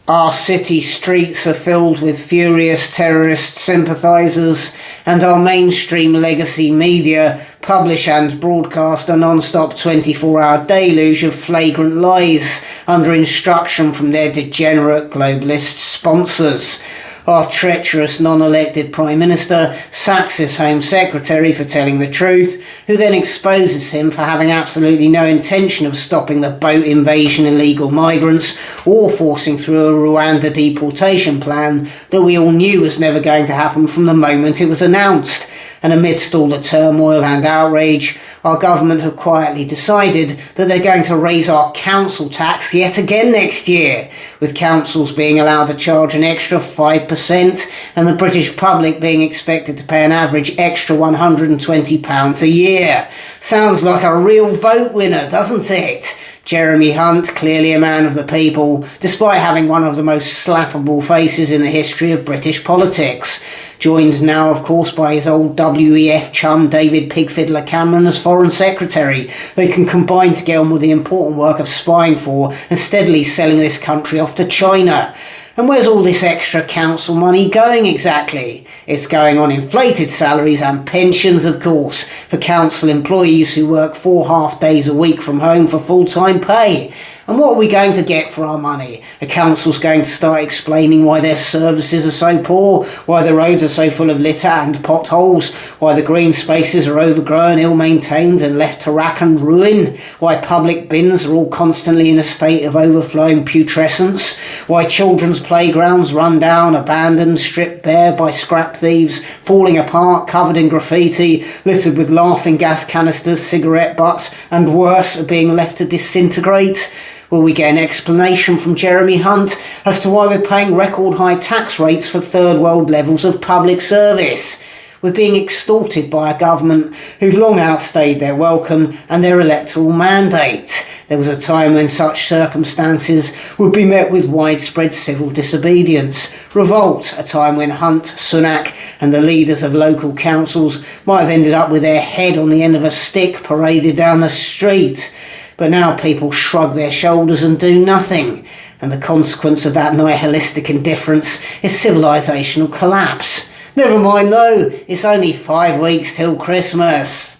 Our city streets are filled with furious terrorist sympathisers, and our mainstream legacy media publish and broadcast a non-stop 24-hour deluge of flagrant lies under instruction from their degenerate globalist sponsors. Our treacherous non-elected Prime Minister sacks his Home Secretary for telling the truth, who then exposes him for having absolutely no intention of stopping the boat invasion of illegal migrants or forcing through a Rwanda deportation plan that we all knew was never going to happen from the moment it was announced. And amidst all the turmoil and outrage, our government have quietly decided that they're going to raise our council tax yet again next year, with councils being allowed to charge an extra 5% and the British public being expected to pay an average extra £120 a year. Sounds like a real vote winner, doesn't it? Jeremy Hunt, clearly a man of the people, despite having one of the most slappable faces in the history of British politics. Joined now, of course, by his old WEF chum David Pigfiddler Cameron as Foreign Secretary. They can combine to get on with the important work of spying for and steadily selling this country off to China. And where's all this extra council money going exactly? It's going on inflated salaries and pensions, of course, for council employees who work 4 half days a week from home for full-time pay. And what are we going to get for our money? The council's going to start explaining why their services are so poor, why the roads are so full of litter and potholes, why the green spaces are overgrown, ill-maintained and left to rack and ruin, why public bins are all constantly in a state of overflowing putrescence, why children's playgrounds run down, abandoned, stripped bare by scrap thieves, falling apart, covered in graffiti, littered with laughing gas canisters, cigarette butts, and worse, are being left to disintegrate. Will we get an explanation from Jeremy Hunt as to why we're paying record high tax rates for third world levels of public service? We're being extorted by a government who've long outstayed their welcome and their electoral mandate. There was a time when such circumstances would be met with widespread civil disobedience, revolt, a time when Hunt, Sunak and the leaders of local councils might have ended up with their head on the end of a stick paraded down the street. But now people shrug their shoulders and do nothing, and the consequence of that nihilistic indifference is civilisational collapse. Never mind though, it's only 5 weeks till Christmas.